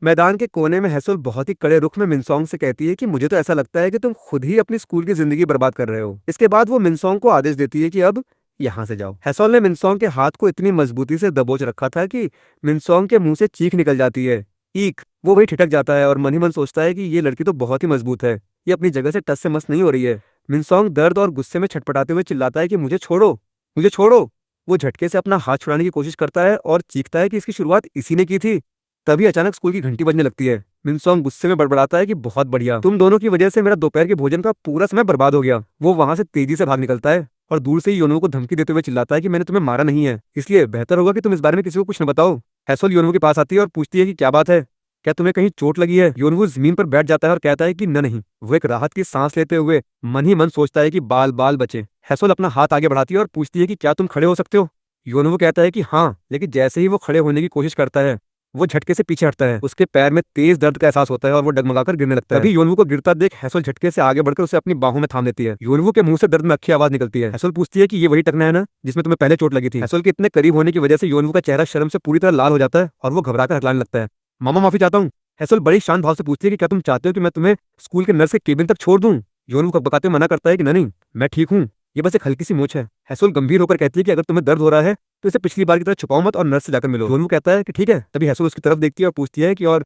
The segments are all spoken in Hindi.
मैदान के कोने में हैसुल बहुत ही कड़े रुख में मिनसोंग से कहती है कि मुझे तो ऐसा लगता है कि तुम खुद ही अपनी स्कूल की जिंदगी बर्बाद कर रहे हो। इसके बाद वो मिनसोंग को आदेश देती है कि अब यहाँ से जाओ। हैसोल ने मिनसोंग के हाथ को इतनी मजबूती से दबोच रखा था कि मिनसोंग के मुंह से चीख निकल जाती है। ईक। वो वही ठिठक जाता है और मन ही मन सोचता है कि ये लड़की तो बहुत ही मजबूत है, ये अपनी जगह से टस से मस नहीं हो रही है। मिनसोंग दर्द और गुस्से में छटपटाते हुए चिल्लाता है कि मुझे छोड़ो, मुझे छोड़ो। वो झटके से अपना हाथ छुड़ाने की कोशिश करता है और चीखता है कि इसकी शुरुआत इसी ने की थी। तभी अचानक स्कूल की घंटी बजने लगती है। मिनसोंग गुस्से में बड़बड़ाता है कि बहुत बढ़िया, तुम दोनों की वजह से मेरा दोपहर के भोजन का पूरा समय बर्बाद हो गया। वो वहां से तेजी से भाग निकलता है और दूर से ही योनवू को धमकी देते हुए चिल्लाता है कि मैंने तुम्हें मारा नहीं है, इसलिए बेहतर होगा कि तुम इस बारे में किसी को कुछ न बताओ। हैसोल योनवू के पास आती है और पूछती है कि क्या बात है, क्या तुम्हें कहीं चोट लगी है। योनवू जमीन पर बैठ जाता है और कहता है कि न नहीं। वो एक राहत की सांस लेते हुए मन ही मन सोचता है कि बाल बाल बचे। हैसोल अपना हाथ आगे बढ़ाती है और पूछती है कि क्या तुम खड़े हो सकते हो। योनवू कहता है कि हाँ, लेकिन जैसे ही वो खड़े होने की कोशिश करता है वो झटके से पीछे हटता है। उसके पैर में तेज दर्द का एहसास होता है और वो डगमगाकर गिरने लगता है। तभी योनवू को गिरता देख हैसोल झटके से आगे बढ़कर उसे अपनी बाहों में थाम लेती है। योनवू के मुंह से दर्द में अच्छी आवाज निकलती है। हैसोल पूछती है कि ये वही टकना है ना जिसमें तुम्हें पहले चोट लगी थी। हैसोल के इतने करीब होने की वजह से योनवू का चेहरा शर्म से पूरी तरह लाल हो जाता है और वो घबराकर हकलाने लगता है। मामा माफी चाहता हूँ। हैसोल बड़ी शांत भाव से पूछती है कि क्या तुम चाहते हो कि मैं तुम्हें स्कूल के नर्स के केबिन तक छोड़ दूं। योनवू कपकपाते हुए मना करता है कि नहीं, मैं ठीक हूँ, ये बस एक हल्की सी मोच है। हैसोल गंभीर होकर कहती है कि अगर तुम्हें दर्द हो रहा है तो इसे पिछली बार की तरह छुपाओ मत और नर्स से जाकर मिलो। योनवू कहता है कि ठीक है। तभी हैसोल उसकी तरफ देखती है और पूछती है कि और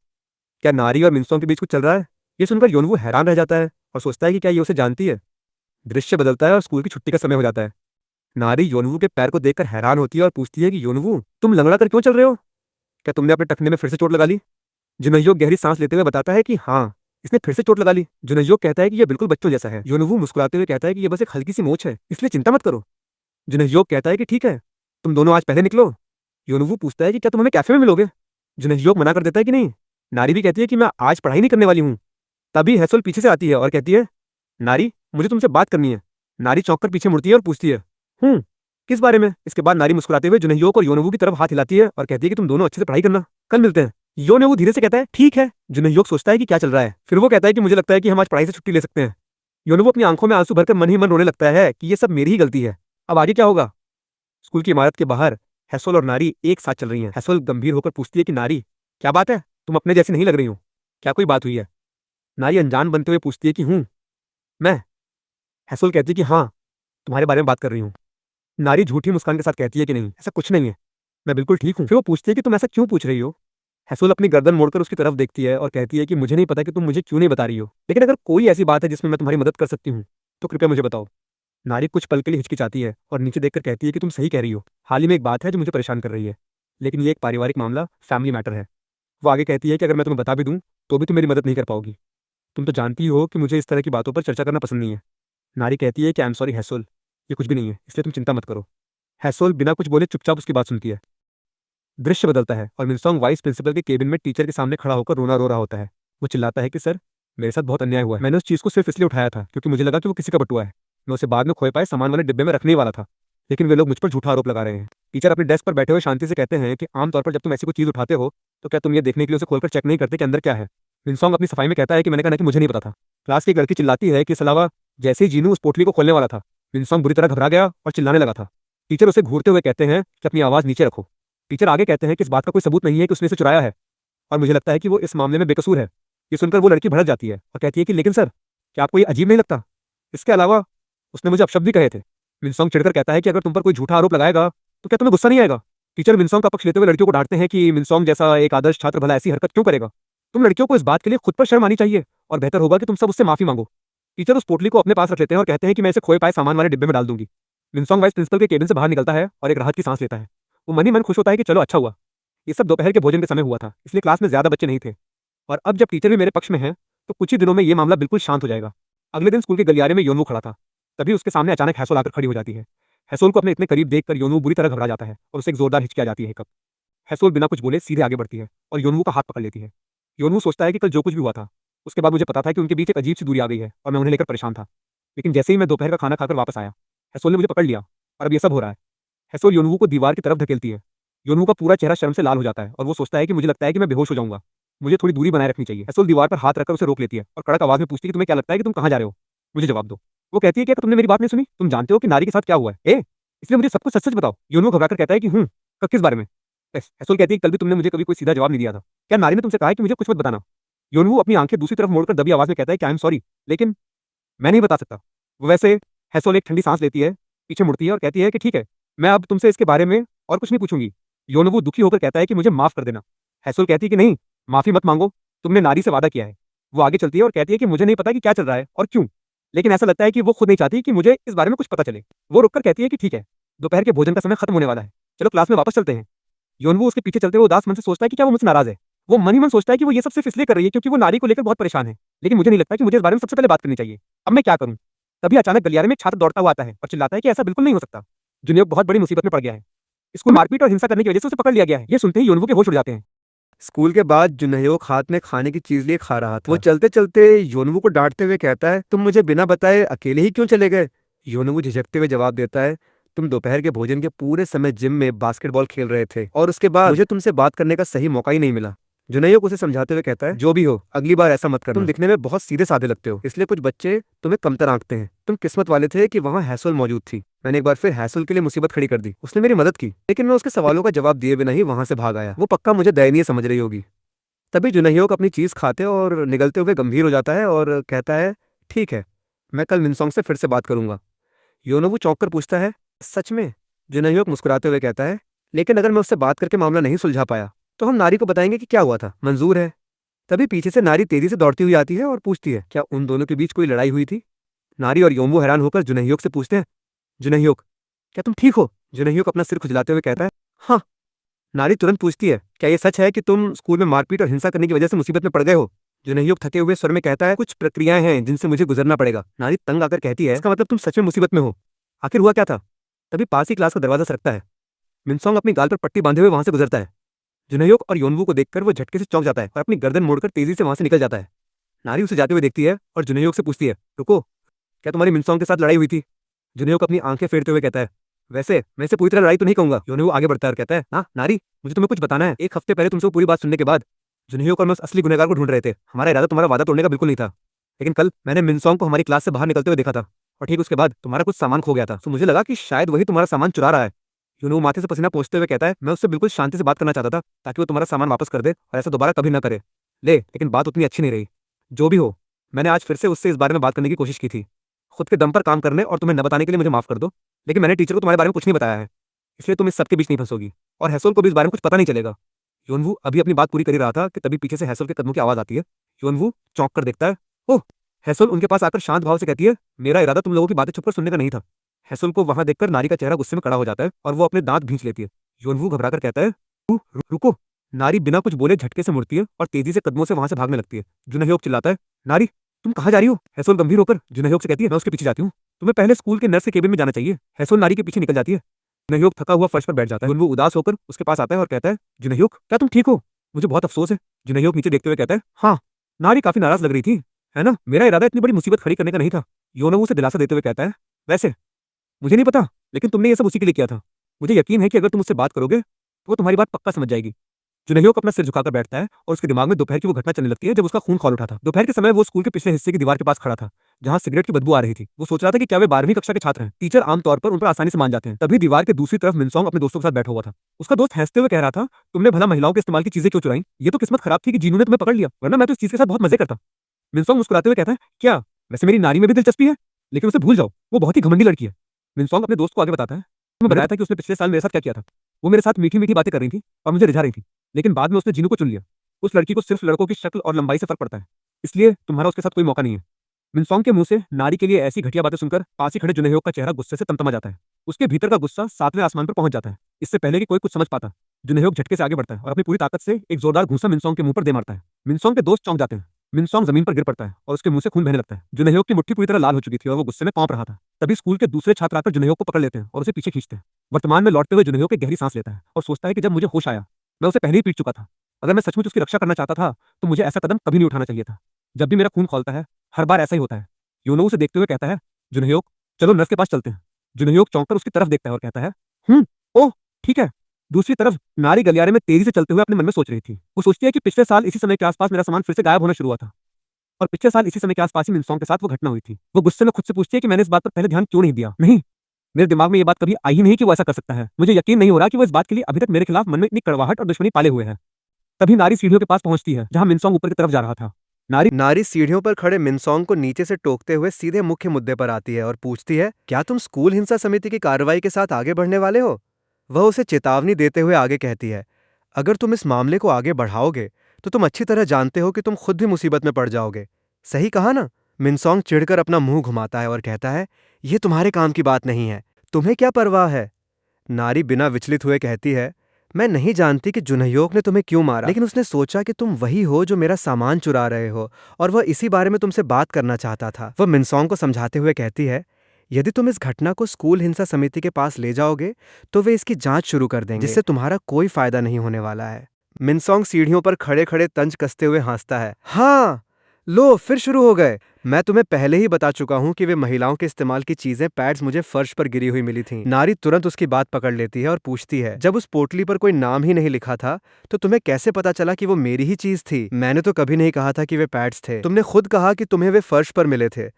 क्या नारी और मिनसोंग के बीच कुछ चल रहा है। ये सुनकर योनवू हैरान रह जाता है और सोचता है कि क्या ये उसे जानती है। दृश्य बदलता है और स्कूल की छुट्टी का समय हो जाता है। नारी योनवू के पैर को देखकर हैरान होती है और पूछती है कि योनवू, तुम लंगड़ा कर क्यों चल रहे हो, क्या तुमने अपने टखने में फिर से चोट लगा ली। जुनह्यो गहरी सांस लेते हुए बताता है कि हाँ, इसने फिर से चोट लगा ली। जुनह्यो कहता है कि यह बिल्कुल बच्चों जैसा है। योनवू मुस्कुराते हुए कहता है कि यह बस एक हल्की सी मोच है, इसलिए चिंता मत करो। जुनह्यो कहता है कि ठीक है, तुम दोनों आज पहले निकलो। योनवू पूछता है कि क्या तुम हमें कैफे में मिलोगे। जुनह्यो मना कर देता है कि नहीं। नारी भी कहती है कि मैं आज पढ़ाई नहीं करने वाली हूँ। तभी हैसोल पीछे से आती है और कहती है, नारी, मुझे तुमसे बात करनी है। नारी चौंक कर पीछे मुड़ती है और पूछती है, हूँ, किस बारे में। इसके बाद नारी मुस्कुराते हुए जुनह्यो और योनवू की तरफ हाथ हिलाती है और कहती है कि तुम दोनों अच्छे से पढ़ाई करना, कल मिलते हैं। योनवू धीरे से कहता है ठीक है। जुनह्यो सोचता है कि क्या चल रहा है। फिर वो कहता है कि मुझे लगता है कि हम आज पढ़ाई से छुट्टी ले सकते हैं। योनवू अपनी आंखों में आंसू भरकर मन ही मन रोने लगता है कि ये सब मेरी ही गलती है। अब आगे क्या होगा। स्कूल की इमारत के बाहर हैसोल और नारी एक साथ चल रही हैं। हैसोल गंभीर होकर पूछती है कि नारी, क्या बात है, तुम अपने जैसी नहीं लग रही हो, क्या कोई बात हुई है। नारी अनजान बनते हुए पूछती है कि हूँ मैं। हैसोल कहती है कि हाँ, तुम्हारे बारे में बात कर रही हूँ। नारी झूठी मुस्कान के साथ कहती है कि नहीं, ऐसा कुछ नहीं है, मैं बिल्कुल ठीक हूँ। फिर वो पूछती है कि तुम ऐसा क्यों पूछ रही हो। हैसोल अपनी गर्दन मोड़कर उसकी तरफ देखती है और कहती है कि मुझे नहीं पता कि तुम मुझे क्यों नहीं बता रही हो, लेकिन अगर कोई ऐसी बात है जिसमें मैं तुम्हारी मदद कर सकती हूँ तो कृपया मुझे बताओ। नारी कुछ पल के लिए हिचकिचाती है और नीचे देखकर कहती है कि तुम सही कह रही हो, हाल ही में एक बात है जो मुझे परेशान कर रही है, लेकिन ये एक पारिवारिक मामला, फैमिली मैटर है। वो आगे कहती है कि अगर मैं तुम्हें बता भी दूं तो भी तुम मेरी मदद नहीं कर पाओगी। तुम तो जानती हो कि मुझे इस तरह की बातों पर चर्चा करना पसंद नहीं है। नारी कहती है कि आई एम सॉरी हैसोल, ये कुछ भी नहीं है, इसलिए तुम चिंता मत करो। हैसोल बिना कुछ बोले चुपचाप उसकी बात सुनती है। दृश्य बदलता है और मिनसोंग वाइस प्रिंसिपल के केबिन में टीचर के सामने खड़ा होकर रोना रो रहा होता है। वो चिल्लाता है कि सर, मेरे साथ बहुत अन्याय हुआ है। मैंने उस चीज को सिर्फ इसलिए उठाया था क्योंकि मुझे लगा कि वो किसी का बटुआ है। मैं उसे बाद में खोए पाए सामान वाले डिब्बे में रखने ही वाला था, लेकिन वे लोग मुझ पर झूठा आरोप लगा रहे हैं। टीचर अपने डेस्क पर बैठे हुए शांति से कहते हैं कि आमतौर पर जब तुम ऐसी कोई चीज उठाते हो तो क्या तुम ये देखने के लिए उसे खोलकर चेक नहीं करते कि अंदर क्या है। मिनसोंग अपनी सफाई में कहता है कि मैंने कहा ना कि मुझे नहीं पता था। क्लास की एक लड़की चिल्लाती है कि इस अलावा जैसे ही जीनू उस पोटली को खोलने वाला था, मिनसोंग बुरी तरह घबरा गया और चिल्लाने लगा था। टीचर उसे घूरते हुए कहते हैं कि अपनी आवाज नीचे रखो। टीचर आगे कहते हैं कि इस बात का कोई सबूत नहीं है कि उसने इसे चुराया है और मुझे लगता है कि वो इस मामले में बेकसूर है। ये सुनकर वो लड़की भड़क जाती है और कहती है कि लेकिन सर, क्या आपको ये अजीब नहीं लगता, इसके अलावा उसने मुझे अपशब्द भी कहे थे। मिनसोंग चिढ़कर कहता है कि अगर तुम पर कोई झूठा आरोप लगाएगा तो क्या तुम्हें गुस्सा नहीं आएगा। टीचर मिनसोंग का पक्ष लेते हुए लड़कियों को डांटते हैं कि मिनसोंग जैसा एक आदर्श छात्र भला ऐसी हरकत क्यों करेगा। तुम लड़कियों को इस बात के लिए खुद पर शर्म आनी चाहिए और बेहतर होगा कि तुम सब उससे माफी मांगो। टीचर उस पोटली को अपने पास रख लेते हैं और कहते हैं कि मैं इसे खोए पाए सामान वाले डिब्बे में डाल दूंगी। मिनसोंग वाइस प्रिंसिपल के केबिन से बाहर निकलता है और एक राहत की सांस लेता है। वो मन ही मन खुश होता है कि चलो अच्छा हुआ, ये सब दोपहर के भोजन के समय हुआ था, इसलिए क्लास में ज्यादा बच्चे नहीं थे और अब जब टीचर भी मेरे पक्ष में है तो कुछ ही दिनों में ये मामला बिल्कुल शांत हो जाएगा। अगले दिन स्कूल के गलियारे में योनवू खड़ा था। तभी उसके सामने अचानक हैसोल आकर खड़ी हो जाती है। हैसोल को अपने इतने करीब देखकर योनवू बुरी तरह घबरा जाता है और उसे एक जोरदार हिचकी आ जाती है। कब हैसोल बिना कुछ बोले सीधे आगे बढ़ती है और योनवू का हाथ पकड़ लेती है। योनवू सोचता है कि कल जो कुछ भी हुआ था उसके बाद मुझे पता था कि उनके बीच एक अजीब सी दूरी आ गई है और मैं उन्हें लेकर परेशान था, लेकिन जैसे ही मैं दोपहर का खाना खाकर वापस आया हैसोल ने मुझे पकड़ लिया और अब ये सब हो रहा है। हैसोल योनवू को दीवार की तरफ धकेलती है। योनवू का पूरा चेहरा शर्म से लाल हो जाता है और वो सोचता है कि मुझे लगता है कि मैं बेहोश हो जाऊंगा, मुझे थोड़ी दूरी बनाए रखनी चाहिए। हैसोल दीवार पर हाथ रखकर उसे रोक लेती है और कड़क आवाज में पूछती है कि तुम्हें क्या लगता है कि तुम कहाँ जा रहे हो, मुझे जवाब दो। वो कहती है कि अगर तुमने मेरी बात नहीं सुनी, तुम जानते हो कि नारी के साथ क्या हुआ है, इसलिए मुझे सब कुछ सच सच बताओ। योनवू घबराकर कहता है कि किस बारे में। हैसोल कहती है कल भी तुमने मुझे कभी कोई सीधा जवाब नहीं दिया था। क्या नारी ने तुमसे कहा है कि मुझे कुछ मत बताना? योनवू अपनी आंखें दूसरी तरफ मोड़कर दबी आवाज में कहता है कि आई एम सॉरी, लेकिन मैं नहीं बता सकता। वैसे हैसोल एक ठंडी सांस लेती है, पीछे मुड़ती है और कहती है कि ठीक है, मैं अब तुमसे इसके बारे में और कुछ नहीं पूछूंगी। योनवू दुखी होकर कहता है कि मुझे माफ कर देना। हैसोल कहती है कि नहीं, माफी मत मांगो, तुमने नारी से वादा किया है। वो आगे चलती है और कहती है कि मुझे नहीं पता कि क्या चल रहा है और क्यों, लेकिन ऐसा लगता है कि वो खुद नहीं चाहती कि मुझे इस बारे में कुछ पता चले। वो रुककर कहती है कि ठीक है, दोपहर के भोजन का समय खत्म होने वाला है, चलो क्लास में वापस चलते हैं। योनवू उसके पीछे चलते हुए उदास मन से सोचता है कि क्या वो मुझसे नाराज है। वो मन ही मन सोचता है कि वो ये सब सिर्फ इसलिए कर रही है क्योंकि वो नारी को लेकर बहुत परेशान है, लेकिन मुझे नहीं लगता कि मुझे इस बारे में सबसे पहले बात करनी चाहिए। अब मैं क्या करूं? तभी अचानक गलियारे में एक छात्र दौड़ता हुआ आता है और चिल्लाता है कि ऐसा बिल्कुल नहीं हो सकता। जुनैक बहुत बड़ी मुसीबत में पड़ गया है। स्कूल मारपीट और हिंसा करने की वजह से उसे पकड़ लिया गया है। ये सुनते ही योनवू के होश उड़ जाते हैं। स्कूल के बाद जुनैक हाथ में खाने की चीज लिए खा रहा था। वो चलते चलते योनवू को डांटते हुए कहता है, तुम मुझे बिना बताए अकेले ही क्यों चले गए? योनवू झिझकते हुए जवाब देता है, तुम दोपहर के भोजन के पूरे समय जिम में बास्केटबॉल खेल रहे थे और उसके बाद मुझे तुमसे बात करने का सही मौका ही नहीं मिला। जुनैक उसे समझाते हुए कहता है, जो भी हो अगली बार ऐसा मत करना। तुम दिखने में बहुत सीधे साधे लगते हो, इसलिए कुछ बच्चे तुम्हें कमतर आंकते हैं। तुम किस्मत वाले थे कि वहाँ हैसोल मौजूद थी। मैंने एक बार फिर हैसोल के लिए मुसीबत खड़ी कर दी। उसने मेरी मदद की, लेकिन मैं उसके सवालों का जवाब दिए बिना ही वहां से भाग आया। वो पक्का मुझे दयनीय समझ रही होगी। तभी जुनैक अपनी चीज खाते और निगलते हुए गंभीर हो जाता है और कहता है, ठीक है, मैं कल मिनसोंग से फिर से बात करूंगा। योनोबू चौंक कर पूछता है, सच में? जुनैक मुस्कुराते हुए कहता है, लेकिन अगर मैं उससे बात करके मामला नहीं सुलझा पाया तो हम नारी को बताएंगे कि क्या हुआ था। मंजूर है? तभी पीछे से नारी तेजी से दौड़ती हुई आती है और पूछती है, क्या उन दोनों के बीच कोई लड़ाई हुई थी? नारी और योमवू हैरान होकर जुनैक से पूछते हैं, जुनैक, क्या तुम ठीक हो? जुनैक अपना सिर खुजलाते हुए कहता है, हाँ। नारी तुरंत पूछती है, क्या ये सच है कि तुम स्कूल में मारपीट और हिंसा करने की वजह से मुसीबत में पड़ गए हो? जुनैक थके हुए स्वर में कहता है, कुछ प्रक्रियाएं हैं जिनसे मुझे गुजरना पड़ेगा। नारी तंग आकर कहती है, इसका मतलब तुम सच में मुसीबत में हो? आखिर हुआ क्या था? तभी पास ही क्लास का दरवाजा सरकता है। मिनसोंग अपनी गाल पर पट्टी बांधे हुए वहां से गुजरता है। जुनैक और योनवू को देखकर वो झटके से चौंक जाता है और अपनी गर्दन मोड़कर तेजी से वहां से निकल जाता है। नारी उसे जाते हुए देखती है और जुनैक से पूछती है, रुको, क्या तुम्हारी मिनसोंग के साथ लड़ाई हुई थी? जुनैक अपनी आंखें फेरते हुए कहता है, वैसे मैं इसे पूरी तरह लड़ाई तो नहीं कहूंगा। योनवू आगे बढ़ता है और कहता है, हाँ नारी, मुझे तुम्हें कुछ बताना है। एक हफ्ते पहले तुमसे वो पूरी बात सुनने के बाद जुनैक और मैं उस असली गुनहगार को ढूंढ रहे थे। हमारा इरादा तुम्हारा वादा तोड़ने का बिल्कुल नहीं था, लेकिन कल मैंने मिनसोंग को हमारी क्लास से बाहर निकलते हुए देखा था और ठीक उसके बाद तुम्हारा कुछ सामान खो गया था। तो मुझे लगा कि शायद वही तुम्हारा सामान चुरा रहा है। योनवू माथे से पसीना पोंछते हुए कहता है, मैं उससे बिल्कुल शांति से बात करना चाहता था ताकि वो तुम्हारा सामान वापस कर दे और ऐसा दोबारा कभी ना करे। लेकिन बात उतनी अच्छी नहीं रही। जो भी हो, मैंने आज फिर से उससे इस बारे में बात करने की कोशिश की थी। खुद के दम पर काम करने और तुम्हें न बताने के लिए मुझे माफ कर दो, लेकिन मैंने टीचर को तुम्हारे बारे में कुछ नहीं बताया है, इसलिए तुम इस सबके बीच नहीं फंसोगी और हैसोल को भी इस बारे में कुछ पता नहीं चलेगा। योनवू अभी अपनी बात पूरी कर ही रहा था कि तभी पीछे से हैसोल के कदमों की आवाज आती है। योनवू चौंक कर देखता है। ओह! हैसोल उनके पास आकर शांत भाव से कहती है, मेरा इरादा तुम लोगों की बातें छुपकर सुनने का नहीं था। हैसोल को वहां देखकर नारी का चेहरा गुस्से में खड़ा हो जाता है और वो अपने दांत भींच लेती है। योनवू घबराकर कहता है, रुको। नारी बिना कुछ बोले झटके से मुड़ती है और तेजी से कदमों से वहां से भागने लगती है। जुनैक चिल्लाता है, नारी, तुम कहाँ जा रही हो? हैसोल गंभीर होकर जुनैक से कहती है, मैं उसके पीछे जाती हूँ। तुम्हें पहले स्कूल के नर्स के केबिन में जाना चाहिए। हैसोल नारी के पीछे निकल जाती है। जुनैक थका हुआ फर्श पर बैठ जाता है। वो उदास होकर उसके पास आता है और कहता है, जुनैक, क्या तुम ठीक हो? मुझे बहुत अफसोस है। जुनैक नीचे देखते हुए कहता है, हाँ। नारी काफी नाराज लग रही थी, है ना? मेरा इरादा इतनी बड़ी मुसीबत खड़ी करने का नहीं था। योनवू उसे दिलासा देते हुए कहता है, वैसे मुझे नहीं पता, लेकिन तुमने ये सब उसी के लिए किया था। मुझे यकीन है कि अगर तुम उससे बात करोगे तो वो तुम्हारी बात पक्का समझ जाएगी। जुनैक अपना सिर झुकाकर बैठता है और उसके दिमाग में दोपहर की वो घटना चलने लगती है जब उसका खून खौल उठा था। दोपहर के समय वो स्कूल के पिछले हिस्से की दीवार के पास खड़ा था जहां सिगरेट की बदबू आ रही थी। वो सोच रहा था कि क्या वे 12वीं कक्षा के छात्र हैं। टीचर आमतौर पर उन पर आसानी से मान जाते हैं। तभी दीवार के दूसरी तरफ मिनसोंग अपने दोस्तों के साथ बैठा हुआ था। उसका दोस्त हंसते हुए कह रहा था, तुमने भला महिलाओं के इस्तेमाल की चीजें क्यों चुराई? ये तो किस्मत खराब थी कि जीनू ने तुम्हें पकड़ लिया, वरना मैं तो इस चीज के साथ बहुत मजे करता। मिनसोंग मुस्कुराते हुए कहता है, क्या वैसे मेरी नारी में भी दिलचस्पी है? लेकिन उसे भूल जाओ, वो बहुत ही घमंडी लड़की है। मिनसोंग अपने दोस्त को आगे बताता है, मैं बताया था कि उसने पिछले साल मेरे साथ क्या किया था। वो मेरे साथ मीठी मीठी बातें कर रही थी और मुझे रिझा रही थी, लेकिन बाद में उसने जीनू को चुन लिया। उस लड़की को सिर्फ लड़कों की शक्ल और लंबाई से फर्क पड़ता है, इसलिए तुम्हारा उसके साथ कोई मौका नहीं है। मिनसोंग के मुंह से नारी के लिए ऐसी घटिया बातें सुनकर पास ही खड़े जुनैक का चेहरा गुस्से से तमतमा जाता है। उसके भीतर का गुस्सा 7वें आसमान पर पहुंच जाता है। इससे पहले कि कोई कुछ समझ पाता, जुनैक झटके से आगे बढ़ता है और अपनी पूरी ताकत से एक जोरदार घूंसा मिनसोंग के मुंह पर दे मारता है। मिनसोंग के दोस्त चौंक जाते हैं। मिनसोंग जमीन पर गिर पड़ता है और उसके मुंह से खून बहने लगता है। जुनैक की मुट्ठी पूरी तरह लाल हो चुकी थी और वो गुस्से में कांप रहा था। तभी स्कूल के दूसरे छात्र आकर जुनैक को पकड़ लेते हैं और उसे पीछे खींचते हैं। वर्तमान में लौटते हुए जुनैक एक गहरी सांस लेता है और सोचता है कि जब मुझे होश आया, मैं उसे पहले ही पीट चुका था। अगर मैं सचमुच उसकी रक्षा करना चाहता था तो मुझे ऐसा कदम कभी नहीं उठाना चाहिए था। जब भी मेरा खून खौलता है, हर बार ऐसा ही होता है। योनवू से देखते हुए कहता है, जुनैक, चलो नर्स के पास चलते हैं। जुनैक चौंककर उसकी तरफ देखता है और कहता है, ओह ठीक है। दूसरी तरफ नारी गलियारे में तेजी से चलते हुए अपने मन में सोच रही थी। वो सोचती है कि पिछले साल इसी समय के आसपास मेरा सामान फिर से गायब होना शुरू हुआ था और पिछले साल इसी समय के आसपास ही मिनसोंग के साथ वो घटना हुई थी। वो गुस्से में खुद से पूछती है कि मैंने इस बात पर पहले ध्यान क्यों नहीं दिया। नहीं, मेरे दिमाग में ये बात कभी आई ही नहीं कि वो ऐसा कर सकता है। मुझे यकीन नहीं हो रहा कि वो इस बात के लिए अभी तक मेरे खिलाफ मन में इतनी कड़वाहट और दुश्मनी पाले हुए है। तभी नारी सीढ़ियों के पास पहुंचती है जहां मिनसोंग ऊपर की तरफ जा रहा था। नारी सीढ़ियों पर खड़े मिनसोंग को नीचे से टोकते हुए सीधे मुख्य मुद्दे पर आती है और पूछती है, क्या तुम स्कूल हिंसा समिति की कार्रवाई के साथ आगे बढ़ने वाले हो? वह उसे चेतावनी देते हुए आगे कहती है, अगर तुम इस मामले को आगे बढ़ाओगे तो तुम अच्छी तरह जानते हो कि तुम खुद भी मुसीबत में पड़ जाओगे। सही कहा ना? मिनसोंग चिढ़कर अपना मुंह घुमाता है और कहता है, यह तुम्हारे काम की बात नहीं है, तुम्हें क्या परवाह है? नारी बिना विचलित हुए कहती है, मैं नहीं जानती कि जुनह्योक ने तुम्हें क्यों मारा, लेकिन उसने सोचा कि तुम वही हो जो मेरा सामान चुरा रहे हो और वह इसी बारे में तुमसे बात करना चाहता था। वह मिनसोंग को समझाते हुए कहती है, यदि तुम इस घटना को स्कूल हिंसा समिति के पास ले जाओगे तो वे इसकी जांच शुरू कर देंगे, जिससे तुम्हारा कोई फायदा नहीं होने वाला है। मिनसोंग सीढ़ियों पर खड़े खड़े तंज कसते हुए हंसता है, हाँ, लो फिर शुरू हो गए। मैं तुम्हें पहले ही बता चुका हूं कि वे महिलाओं के इस्तेमाल की चीजें पैड्स मुझे फर्श पर गिरी हुई मिली थीं। नारी तुरंत उसकी बात पकड़ लेती है और पूछती है, जब उस पोटली पर कोई नाम ही नहीं लिखा था तो तुम्हें कैसे पता चला कि वो मेरी ही चीज थी? मैंने तो कभी नहीं कहा था कि वे पैड्स थे। तुमने खुद कहा कि तुम्हें वे फर्श पर मिले थे।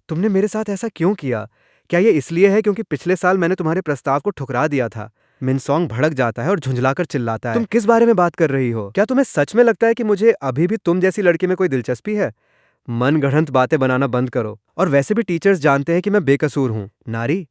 तुमने मेरे साथ ऐसा क्यों किया? क्या ये इसलिए है क्योंकि पिछले साल मैंने तुम्हारे प्रस्ताव को ठुकरा दिया था? मिनसोंग भड़क जाता है और झुंझलाकर चिल्लाता है, तुम किस बारे में बात कर रही हो? क्या तुम्हें सच में लगता है कि मुझे अभी भी तुम जैसी लड़की में कोई दिलचस्पी है? मनगढ़ंत बातें बनाना बंद करो। और वैसे भी टीचर्स जानते हैं कि मैं बेकसूर हूं। नारी,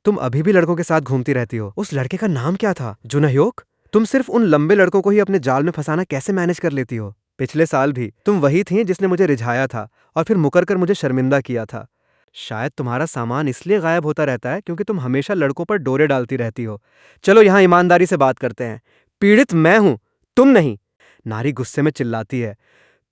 तुम अभी भी लड़कों के साथ घूमती रहती हो। उस लड़के का नाम क्या था? जुनह्योक? तुम सिर्फ उन लंबे लड़कों को ही अपने जाल में फंसाना कैसे मैनेज कर लेती हो? पिछले साल भी तुम वही थी जिसने मुझे रिझाया था और फिर मुकर कर मुझे शर्मिंदा किया था। शायद तुम्हारा सामान इसलिए गायब होता रहता है क्योंकि तुम हमेशा लड़कों पर डोरे डालती रहती हो। चलो यहां ईमानदारी से बात करते हैं। पीड़ित मैं हूं, तुम नहीं। नारी गुस्से में चिल्लाती है,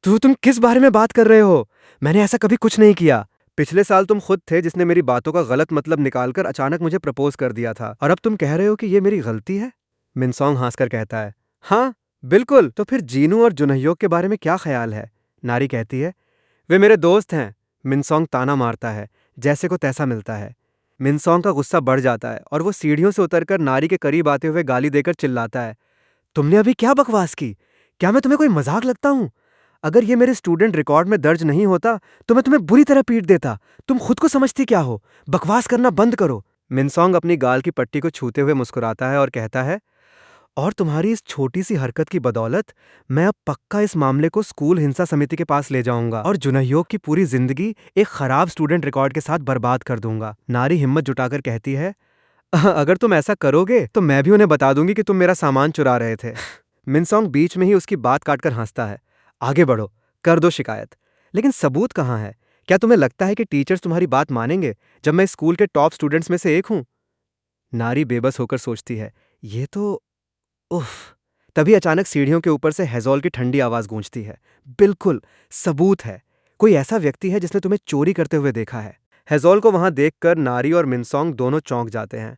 तुम किस बारे में बात कर रहे हो? मैंने ऐसा कभी कुछ नहीं किया। पिछले साल तुम खुद थे जिसने मेरी बातों का गलत मतलब निकालकर अचानक मुझे प्रपोज कर दिया था और अब तुम कह रहे हो कि ये मेरी गलती है? मिनसोंग हंसकर कहता है, हाँ बिल्कुल। तो फिर जीनू और जुनह्योक के बारे में क्या ख्याल है? नारी कहती है, वे मेरे दोस्त हैं। मिनसोंग ताना मारता है, जैसे को तैसा मिलता है। मिनसोंग का गुस्सा बढ़ जाता है और वो सीढ़ियों से उतरकर नारी के करीब आते हुए गाली देकर चिल्लाता है, तुमने अभी क्या बकवास की? क्या मैं तुम्हें कोई मजाक लगता हूं? अगर ये मेरे स्टूडेंट रिकॉर्ड में दर्ज नहीं होता तो मैं तुम्हें बुरी तरह पीट देता। तुम खुद को समझती क्या हो? बकवास करना बंद करो। मिनसोंग अपनी गाल की पट्टी को छूते हुए मुस्कुराता है और कहता है, और तुम्हारी इस छोटी सी हरकत की बदौलत मैं अब पक्का इस मामले को स्कूल हिंसा समिति के पास ले जाऊंगा और जुनह्योक की पूरी जिंदगी एक खराब स्टूडेंट रिकॉर्ड के साथ बर्बाद कर दूंगा। नारी हिम्मत जुटाकर कहती है, अगर तुम ऐसा करोगे तो मैं भी उन्हें बता दूंगी कि तुम मेरा सामान चुरा रहे थे। मिनसोंग बीच में ही उसकी बात काटकर हंसता है, आगे बढ़ो, कर दो शिकायत। लेकिन सबूत कहाँ है? क्या तुम्हें लगता है कि टीचर्स तुम्हारी बात मानेंगे जब मैं स्कूल के टॉप स्टूडेंट्स में से एक हूं? नारी बेबस होकर सोचती है, ये तो उफ। तभी अचानक सीढ़ियों के ऊपर से हेजोल की ठंडी आवाज गूंजती है, बिल्कुल सबूत है। कोई ऐसा व्यक्ति है जिसने तुम्हें चोरी करते हुए देखा है। हेजोल को वहां देखकर नारी और मिनसोंग दोनों चौंक जाते हैं।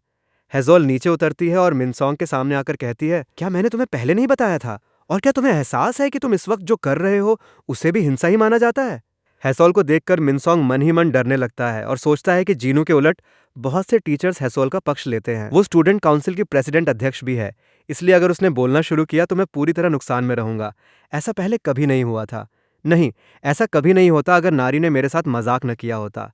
हेजोल नीचे उतरती है और मिनसोंग के सामने आकर कहती है, क्या मैंने तुम्हें पहले नहीं बताया था? और क्या तुम्हें एहसास है कि तुम इस वक्त जो कर रहे हो उसे भी हिंसा ही माना जाता है? हेसोल को देखकर मिनसोंग मन ही मन डरने लगता है और सोचता है कि जीनू के उलट बहुत से टीचर्स हेसोल का पक्ष लेते हैं। वो स्टूडेंट काउंसिल की प्रेसिडेंट अध्यक्ष भी है, इसलिए अगर उसने बोलना शुरू किया तो मैं पूरी तरह नुकसान में रहूंगा। ऐसा पहले कभी नहीं हुआ था। नहीं, ऐसा कभी नहीं होता अगर नारी ने मेरे साथ मजाक न किया होता।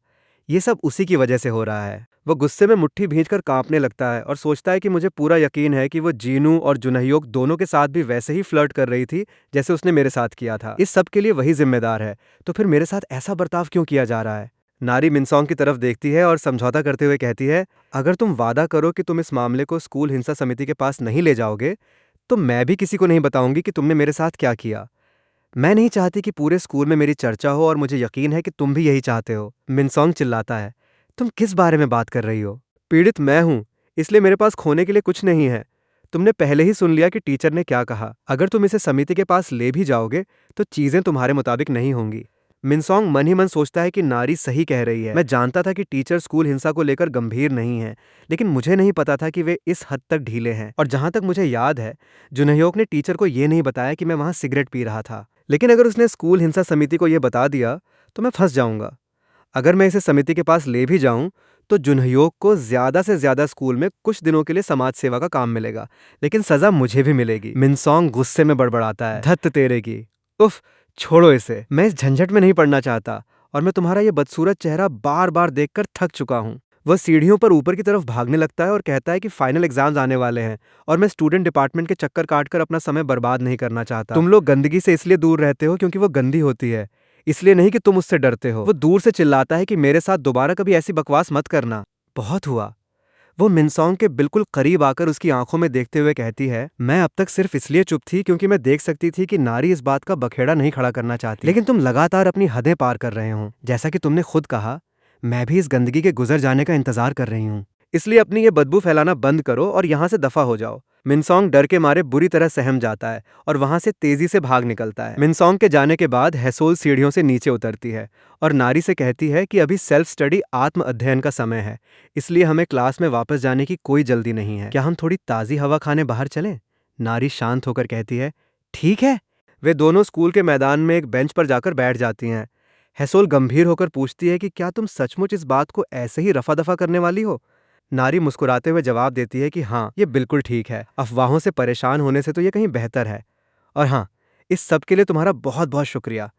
ये सब उसी की वजह से हो रहा है। वो गुस्से में मुट्ठी भींचकर कांपने लगता है और सोचता है कि मुझे पूरा यकीन है कि वो जीनू और जुनह्योक दोनों के साथ भी वैसे ही फ्लर्ट कर रही थी जैसे उसने मेरे साथ किया था। इस सब के लिए वही जिम्मेदार है। तो फिर मेरे साथ ऐसा बर्ताव क्यों किया जा रहा है? नारी मिनसोंग की तरफ देखती है और समझौता करते हुए कहती है, अगर तुम वादा करो कि तुम इस मामले को स्कूल हिंसा समिति के पास नहीं ले जाओगे तो मैं भी किसी को नहीं बताऊंगी कि तुमने मेरे साथ क्या किया। मैं नहीं चाहती कि पूरे स्कूल में मेरी चर्चा हो और मुझे यकीन है कि तुम भी यही चाहते हो। मिनसोंग चिल्लाता है, तुम किस बारे में बात कर रही हो? पीड़ित मैं हूं, इसलिए मेरे पास खोने के लिए कुछ नहीं है। तुमने पहले ही सुन लिया कि टीचर ने क्या कहा। अगर तुम इसे समिति के पास ले भी जाओगे तो चीजें तुम्हारे मुताबिक नहीं होंगी। मिनसोंग मन ही मन सोचता है कि नारी सही कह रही है। मैं जानता था कि टीचर स्कूल हिंसा को लेकर गंभीर नहीं है, लेकिन मुझे नहीं पता था कि वे इस हद तक ढीले हैं। और जहां तक मुझे याद है, जुनह्योक ने टीचर को यह नहीं बताया कि मैं वहां सिगरेट पी रहा था। लेकिन अगर उसने स्कूल हिंसा समिति को यह बता दिया तो मैं फंस जाऊंगा। अगर मैं इसे समिति के पास ले भी जाऊं तो जुनह्योक को ज्यादा से ज्यादा स्कूल में कुछ दिनों के लिए समाज सेवा का काम मिलेगा, लेकिन सजा मुझे भी मिलेगी। मिनसोंग गुस्से में बड़बड़ाता है, धत्त तेरे की। उफ, छोड़ो इसे। मैं इस झंझट में नहीं पड़ना चाहता और मैं तुम्हारा ये बदसूरत चेहरा बार बार देखकर थक चुका हूं। वह सीढ़ियों पर ऊपर की तरफ भागने लगता है और कहता है कि फाइनल एग्जाम्स आने वाले हैं और मैं स्टूडेंट डिपार्टमेंट के चक्कर काटकर अपना समय बर्बाद नहीं करना चाहता। तुम लोग गंदगी से इसलिए दूर रहते हो क्योंकि वो गंदी होती है, इसलिए नहीं कि तुम उससे डरते हो। वो दूर से चिल्लाता है कि मेरे साथ दोबारा कभी ऐसी बकवास मत करना, बहुत हुआ। वो मिनसोंग के बिल्कुल करीब आकर उसकी आंखों में देखते हुए कहती है, मैं अब तक सिर्फ इसलिए चुप थी क्योंकि मैं देख सकती थी कि नारी इस बात का बखेड़ा नहीं खड़ा करना चाहती, लेकिन तुम लगातार अपनी हदें पार कर रहे हो। जैसा कि तुमने खुद कहा, मैं भी इस गंदगी के गुजर जाने का इंतजार कर रही हूँ, इसलिए अपनी ये बदबू फैलाना बंद करो और यहाँ से दफा हो जाओ। मिनसोंग डर के मारे बुरी तरह सहम जाता है और वहां से तेजी से भाग निकलता है। मिनसोंग के जाने के बाद हैसोल सीढ़ियों से नीचे उतरती है और नारी से कहती है कि अभी सेल्फ स्टडी आत्म अध्ययन का समय है, इसलिए हमें क्लास में वापस जाने की कोई जल्दी नहीं है। क्या हम थोड़ी ताज़ी हवा खाने बाहर चलें? नारी शांत होकर कहती है, ठीक है। वे दोनों स्कूल के मैदान में एक बेंच पर जाकर बैठ जाती हैं। हैसोल गंभीर होकर पूछती है कि क्या तुम सचमुच इस बात को ऐसे ही रफा दफा करने वाली हो? नारी मुस्कुराते हुए जवाब देती है कि हाँ, ये बिल्कुल ठीक है। अफवाहों से परेशान होने से तो ये कहीं बेहतर है। और हाँ, इस सब के लिए तुम्हारा बहुत बहुत शुक्रिया।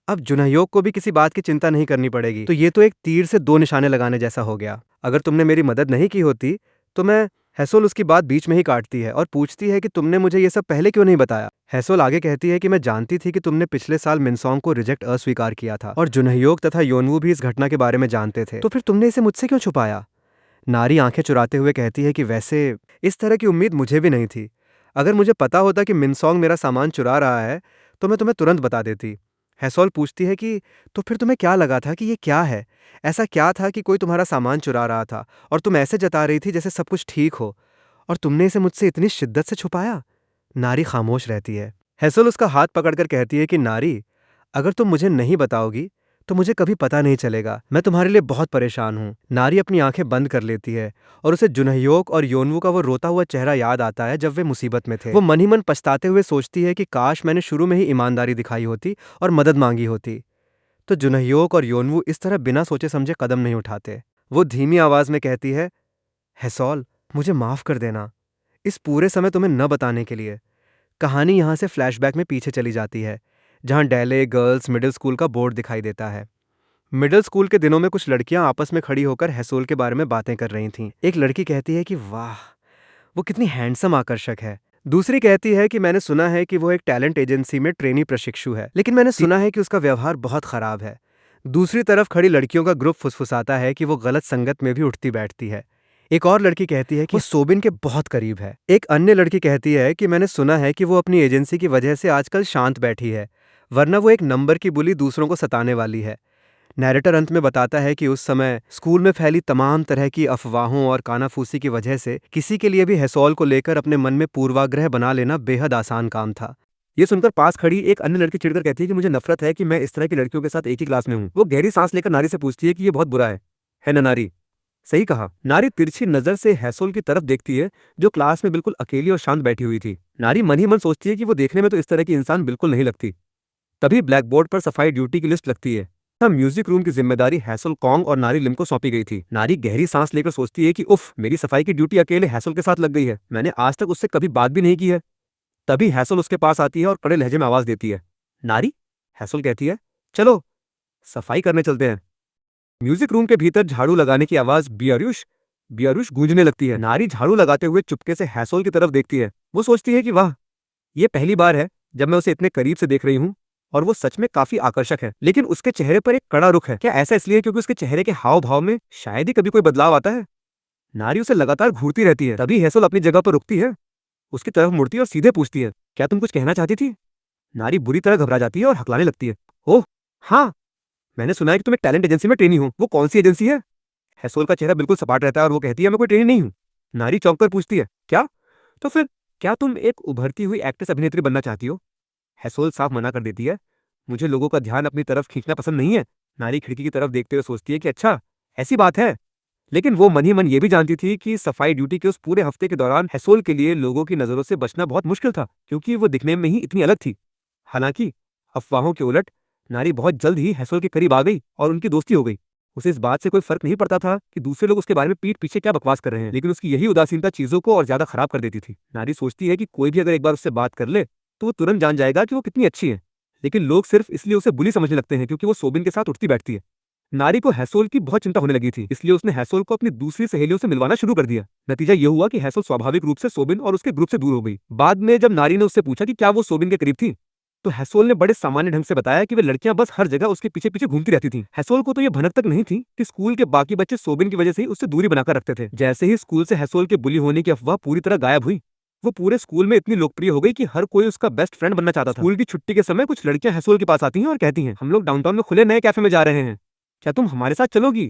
अब जुनहयोक को भी किसी बात की चिंता नहीं करनी पड़ेगी। तो ये तो एक तीर से दो निशाने लगाने जैसा हो गया। अगर तुमने मेरी मदद नहीं की होती तो मैं हैसोल उसकी बात बीच में ही काटती है और पूछती है कि तुमने मुझे ये सब पहले क्यों नहीं बताया। हैसोल आगे कहती है कि मैं जानती थी कि तुमने पिछले साल मिनसोंग को रिजेक्ट अस्वीकार किया था और जुनहयोक तथा योनवू भी इस घटना के बारे में जानते थे, तो फिर तुमने इसे मुझसे क्यों छुपाया? नारी आंखें चुराते हुए कहती है कि वैसे इस तरह की उम्मीद मुझे भी नहीं थी। अगर मुझे पता होता कि मिनसोंग मेरा सामान चुरा रहा है तो मैं तुम्हें तुरंत बता देती। हैसोल पूछती है कि तो फिर तुम्हें क्या लगा था कि ये क्या है? ऐसा क्या था कि कोई तुम्हारा सामान चुरा रहा था और तुम ऐसे जता रही थी जैसे सब कुछ ठीक हो, और तुमने इसे मुझसे इतनी शिद्दत से छुपाया? नारी खामोश रहती है। हैसोल उसका हाथ पकड़कर कहती है कि नारी, अगर तुम मुझे नहीं बताओगी तो मुझे कभी पता नहीं चलेगा। मैं तुम्हारे लिए बहुत परेशान हूँ। नारी अपनी आंखें बंद कर लेती है और उसे जुनहयोक और योनवू का वो रोता हुआ चेहरा याद आता है जब वे मुसीबत में थे। वो मन ही मन पछताते हुए सोचती है कि काश मैंने शुरू में ही ईमानदारी दिखाई होती और मदद मांगी होती, तो जुनहयोक और योनवू इस तरह बिना सोचे समझे कदम नहीं उठाते। वो धीमी आवाज में कहती है, हैसोल, मुझे माफ कर देना इस पूरे समय तुम्हें न बताने के लिए। कहानी यहाँ से फ्लैशबैक में पीछे चली जाती है, जहाँ डेले गर्ल्स मिडिल स्कूल का बोर्ड दिखाई देता है। मिडिल स्कूल के दिनों में कुछ लड़कियां आपस में खड़ी होकर हैसोल के बारे में बातें कर रही थीं। एक लड़की कहती है कि वाह, वो कितनी हैंडसम आकर्षक है। दूसरी कहती है कि मैंने सुना है कि वो एक टैलेंट एजेंसी में ट्रेनी प्रशिक्षु है, लेकिन मैंने सुना है कि उसका व्यवहार बहुत खराब है। दूसरी तरफ खड़ी लड़कियों का ग्रुप फुसफुसाता है कि वो गलत संगत में भी उठती बैठती है। एक और लड़की कहती है कि वो सोबिन के बहुत करीब है। एक अन्य लड़की कहती है कि मैंने सुना है कि वो अपनी एजेंसी की वजह से आजकल शांत बैठी है, वरना वो एक नंबर की बुली दूसरों को सताने वाली है। नैरेटर अंत में बताता है कि उस समय स्कूल में फैली तमाम तरह की अफवाहों और कानाफूसी की वजह से किसी के लिए भी हैसोल को लेकर अपने मन में पूर्वाग्रह बना लेना बेहद आसान काम था। ये सुनकर पास खड़ी एक अन्य लड़की चिढ़कर कहती है कि मुझे नफरत है कि मैं इस तरह की लड़कियों के साथ एक ही क्लास में हूँ। वो गहरी सांस लेकर नारी से पूछती है कि ये बहुत बुरा है ना नारी? सही कहा। नारी तिरछी नजर से हैसोल की तरफ देखती है, जो क्लास में बिल्कुल अकेली और शांत बैठी हुई थी। नारी मन ही मन सोचती है कि वो देखने में तो इस तरह की इंसान बिल्कुल नहीं लगती। तभी ब्लैक बोर्ड पर सफाई ड्यूटी की लिस्ट लगती है। म्यूजिक रूम की जिम्मेदारी हैसल कॉन्ग और नारी लिम को सौंपी गई थी। नारी गहरी सांस लेकर सोचती है कि उफ, मेरी सफाई की ड्यूटी अकेले हैसल के साथ लग गई है। मैंने आज तक उससे कभी बात भी नहीं की है। तभी हैसल उसके पास आती है और कड़े लहजे में आवाज देती है, नारी। हैसल कहती है, चलो सफाई करने चलते हैं। म्यूजिक रूम के भीतर झाड़ू लगाने की आवाज बियरुश बियरुश गूंजने लगती है। नारी झाड़ू लगाते हुए चुपके से हैसल की तरफ देखती है। वो सोचती है कि वाह, ये पहली बार है जब मैं उसे इतने करीब से देख रही हूँ और वो सच में काफी आकर्षक है। लेकिन उसके चेहरे पर एक कड़ा रुख है। क्या ऐसा इसलिए क्योंकि उसके चेहरे के हाव भाव में शायद ही कभी कोई बदलाव आता है? नारी उसे लगातार घूरती रहती है। तभी हैसल अपनी जगह पर रुकती है, उसकी तरफ मुड़ती है और सीधे पूछती है, क्या तुम कुछ कहना चाहती थी? नारी बुरी तरह घबरा जाती है और हकलाने लगती है, ओह हाँ, मैंने सुना है कि तुम एक टैलेंट एजेंसी में ट्रेनी हो। वो कौन सी एजेंसी है? हैसल का चेहरा बिल्कुल सपाट रहता है और वो कहती है, मैं कोई ट्रेनी नहीं हूँ। नारी चौंक कर पूछती है, क्या? तो फिर क्या तुम एक उभरती हुई एक्ट्रेस अभिनेत्री बनना चाहती हो? हैसल साफ मना कर देती है, मुझे लोगों का ध्यान अपनी तरफ खींचना पसंद नहीं है। नारी खिड़की की तरफ देखते हुए सोचती है कि अच्छा, ऐसी बात है। लेकिन वो मन ही मन ये भी जानती थी कि सफाई ड्यूटी के उस पूरे हफ्ते के दौरान हैसल के लिए लोगों की नजरों से बचना बहुत मुश्किल था, क्योंकि वो दिखने में ही इतनी अलग थी। हालांकि अफवाहों के उलट नारी बहुत जल्द ही हैसल के करीब आ गई और उनकी दोस्ती हो गई। उसे इस बात से कोई फर्क नहीं पड़ता था कि दूसरे लोग उसके बारे में पीठ पीछे क्या बकवास कर रहे हैं, लेकिन उसकी यही उदासीनता चीजों को और ज्यादा खराब कर देती थी। नारी सोचती है कि कोई भी अगर एक बार उससे बात कर ले तो वो तुरंत जान जाएगा कि वो कितनी अच्छी है। लेकिन लोग सिर्फ इसलिए उसे बुली समझने लगते हैं क्योंकि वो सोबिन के साथ उठती बैठती है। नारी को हैसोल की बहुत चिंता होने लगी थी, इसलिए उसने हैसोल को अपनी दूसरी सहेलियों से मिलवाना शुरू कर दिया। नतीजा ये हुआ कि हैसोल स्वाभाविक रूप से सोबिन और उसके ग्रुप से दूर हो गई। बाद में जब नारी ने उससे पूछा कि क्या वो सोबिन के करीब थी, तो हैसोल ने बड़े सामान्य ढंग से बताया कि वे लड़कियां बस हर जगह उसके पीछे पीछे घूमती रहती थीं। हैसोल को तो ये भनक तक नहीं थी कि स्कूल के बाकी बच्चे सोबिन की वजह से ही उससे दूरी बनाकर रखते थे। जैसे ही स्कूल से हैसोल के बुली होने की अफवाह पूरी तरह गायब हुई, वो पूरे स्कूल में इतनी लोकप्रिय हो गई कि हर कोई उसका बेस्ट फ्रेंड बनना चाहता था। स्कूल की छुट्टी के समय कुछ लड़कियां हैसोल के पास आती हैं और कहती हैं, हम लोग डाउनटाउन में खुले नए कैफे में जा रहे हैं, क्या तुम हमारे साथ चलोगी?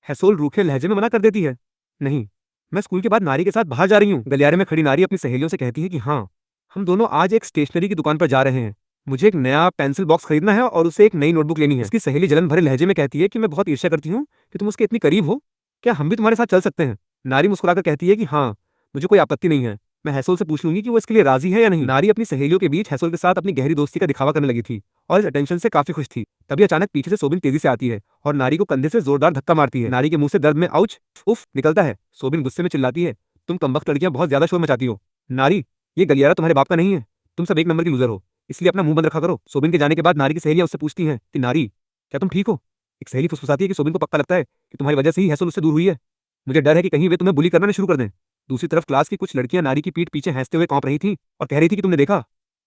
हैसोल रूखे लहजे में मना कर देती है, नहीं, मैं स्कूल के बाद नारी के साथ बाहर जा रही हूँ। गलियारे में खड़ी नारी अपनी सहेलियों से कहती है कि हाँ, हम दोनों आज एक स्टेशनरी की दुकान पर जा रहे हैं, मुझे एक नया पेंसिल बॉक्स खरीदना है और उसे एक नई नोटबुक लेनी है। उसकी सहेली जलन भरे लहजे में कहती है कि मैं बहुत ईर्ष्या करती हूँ कि तुम उसके इतनी करीब हो, क्या हम भी तुम्हारे साथ चल सकते हैं? नारी मुस्कुराकर कहती है कि हाँ, मुझे कोई आपत्ति नहीं है, मैं हैसोल से पूछ लूंगी कि वो इसके लिए राजी है या नहीं। नारी अपनी सहेलियों के बीच हैसोल के साथ अपनी गहरी दोस्ती का दिखावा करने लगी थी और इस अटेंशन से काफी खुश थी। तभी अचानक पीछे से सोबिन तेजी से आती है और नारी को कंधे से जोरदार धक्का मारती है। नारी के मुंह से दर्द में आउच उफ निकलता है। सोबिन गुस्से में चिल्लाती है, तुम कमबख्त लड़कियां बहुत ज्यादा शोर मचाती हो। नारी, ये गलियारा तुम्हारे बाप का नहीं है, तुम सब एक नंबर की लूजर हो, इसलिए अपना मुंह बंद रखा करो। सोबिन के जाने के बाद नारी की सहेलियां उससे पूछती हैं कि नारी, क्या तुम ठीक हो? एक सहेली फुसफुसाती है कि सोबिन को पक्का लगता है कि तुम्हारी वजह से ही हैसोल उससे दूर हुई है, मुझे डर है कि कहीं वे तुम्हें बुली करना शुरू कर दें। दूसरी तरफ क्लास की कुछ लड़कियां नारी की पीठ पीछे हंसते हुए कांप रही थीं और कह रही थी कि तुमने देखा,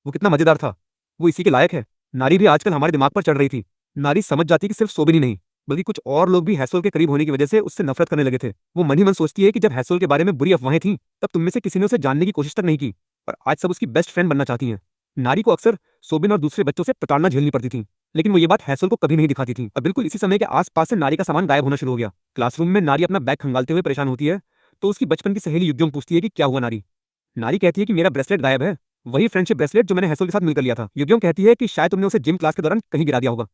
वो कितना मजेदार था, वो इसी के लायक है। नारी भी आजकल हमारे दिमाग पर चढ़ रही थी। नारी समझ जाती कि सिर्फ सोबिन ही नहीं, बल्कि कुछ और लोग भी हैसोल के करीब होने की वजह से उससे नफरत करने लगे थे। वो मन ही मन सोचती है कि जब हैसोल के बारे में बुरी अफवाहें थीं, तब तुम में से किसी ने उसे जानने की कोशिश तक नहीं की और आज सब उसकी बेस्ट फ्रेंड बनना चाहती हैं। नारी को अक्सर सोबिन और दूसरे बच्चों से प्रताड़ना झेलनी पड़ती थी, लेकिन वो ये बात हैसोल को कभी नहीं दिखाती थी। और बिल्कुल इसी समय के आसपास से नारी का सामान गायब होना शुरू हो गया। क्लासरूम में नारी अपना बैग खंगालते हुए परेशान होती है, तो उसकी बचपन की सहेली युग्योंग पूछती है कि क्या हुआ नारी। नारी कहती है कि मेरा ब्रेसलेट गायब है, वही फ्रेंडशिप ब्रेसलेट जो मैंने हैसोल के साथ मिलकर लिया था। युग्योंग कहती है कि शायद तुमने उसे जिम क्लास के दौरान कहीं गिरा दिया होगा।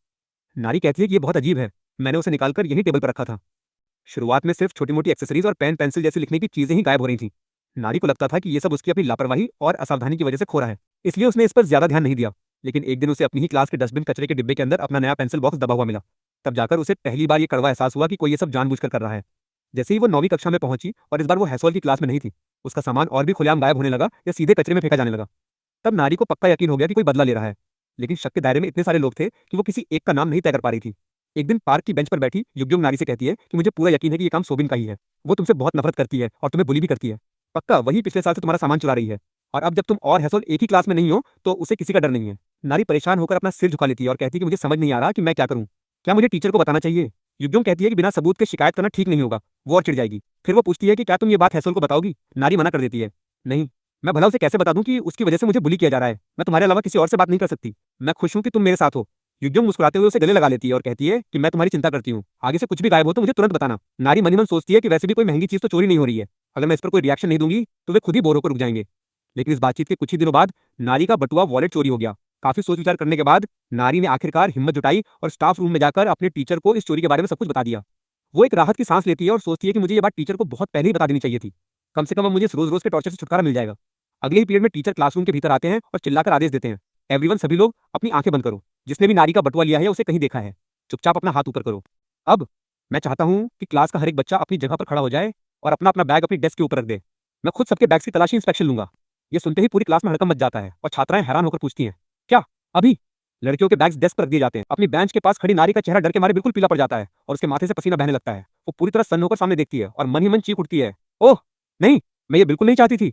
नारी कहती है कि ये बहुत अजीब है, मैंने उसे निकालकर यही टेबल पर रखा था। शुरुआत में सिर्फ छोटी मोटी एक्सेसरीज और पेन पेंसिल जैसी लिखने की चीजें ही गायब हो रही थी। नारी को लगता था कि ये सब उसकी अपनी लापरवाही और असावधानी की वजह से खो रहा है, इसलिए उसने इस पर ज्यादा ध्यान नहीं दिया। लेकिन एक दिन उसे अपनी ही क्लास के डस्टबिन कचरे के डिब्बे के अंदर अपना नया पेंसिल बॉक्स दबा हुआ मिला। तब जाकर उसे पहली बार ये कड़वा एहसास हुआ कि कोई ये सब जानबूझकर कर रहा है। जैसे ही वो 9वीं कक्षा में पहुंची और इस बार वो हैसोल की क्लास में नहीं थी, उसका सामान और भी खुलेआम गायब होने लगा या सीधे कचरे में फेंका जाने लगा। तब नारी को पक्का यकीन हो गया कि कोई बदला ले रहा है, लेकिन शक के दायरे में इतने सारे लोग थे कि वो किसी एक का नाम नहीं तय कर पा रही थी। एक दिन पार्क की बेंच पर बैठी युग्योंग नारी से कहती है कि मुझे पूरा यकीन है कि ये काम सोबिन का ही है, वो तुमसे बहुत नफरत करती है और तुम्हें बुली भी करती है, पक्का वही पिछले साल से तुम्हारा सामान चुरा रही है, और अब जब तुम और हैसोल एक ही क्लास में नहीं हो तो उसे किसी का डर नहीं है। नारी परेशान होकर अपना सिर झुका लेती है और कहती है कि मुझे समझ नहीं आ रहा कि मैं क्या करूं, क्या मुझे टीचर को बताना चाहिए? युग्योंग कहती है कि बिना सबूत के शिकायत करना ठीक नहीं होगा, वो और चिढ़ जाएगी। फिर वो पूछती है कि क्या तुम ये बात हैसोल को बताओगी? नारी मना कर देती है, नहीं, मैं भला उसे कैसे बता दूं कि उसकी वजह से मुझे बुली किया जा रहा है, मैं तुम्हारे अलावा किसी और से बात नहीं कर सकती, मैं खुश हूं कि तुम मेरे साथ हो। युग्योंग मुस्कुराते हुए उसे गले लगा लेती है और कहती है कि मैं तुम्हारी चिंता करती हूँ, आगे से कुछ भी गायब हो तो मुझे तुरंत बताना। नारी मनी मन सोचती है कि वैसे भी कोई महंगी चीज तो चोरी नहीं हो रही है, अगर मैं इस पर कोई रिएक्शन नहीं दूंगी तो वे खुद ही बोर होकर रुक जाएंगे। लेकिन इस बातचीत के कुछ ही दिनों बाद नारी का बटुआ वॉलेट चोरी हो गया। काफी सोच विचार करने के बाद नारी ने आखिरकार हिम्मत जुटाई और स्टाफ रूम में जाकर अपने टीचर को इस चोरी के बारे में सब कुछ बता दिया। वो एक राहत की सांस लेती है और सोचती है कि मुझे ये बात टीचर को बहुत पहले ही बता देनी चाहिए थी, कम से कम अब मुझे इस रोज रोज के टॉर्चर से छुटकारा मिल जाएगा। अगले ही पीरियड में टीचर क्लासरूम के भीतर आते हैं और चिल्लाकर आदेश देते हैं, एवरीवन, सभी लोग अपनी आंखें बंद करो, जिसने भी नारी का बटुआ लिया है उसे कहीं देखा है, चुपचाप अपना हाथ ऊपर करो। अब मैं चाहता हूं कि क्लास का हर एक बच्चा अपनी जगह पर खड़ा हो जाए और अपना अपना बैग अपनी डेस्क के ऊपर रख दे। मैं खुद सबके बैग्स की तलाशी इंस्पेक्शन लूंगा। ये सुनते ही पूरी क्लास में हड़कंप मच जाता है और छात्राएं हैरान होकर पूछती हैं, क्या अभी? लड़कियों के बैग्स डेस्क पर रख दिए जाते हैं। अपनी बेंच के पास खड़ी नारी का चेहरा डर के मारे बिल्कुल पीला पड़ जाता है और उसके माथे से पसीना बहने लगता है। वो पूरी तरह सन्न होकर सामने देखती है और मन ही मन चीख उठती है, ओह नहीं, मैं ये बिल्कुल नहीं चाहती थी,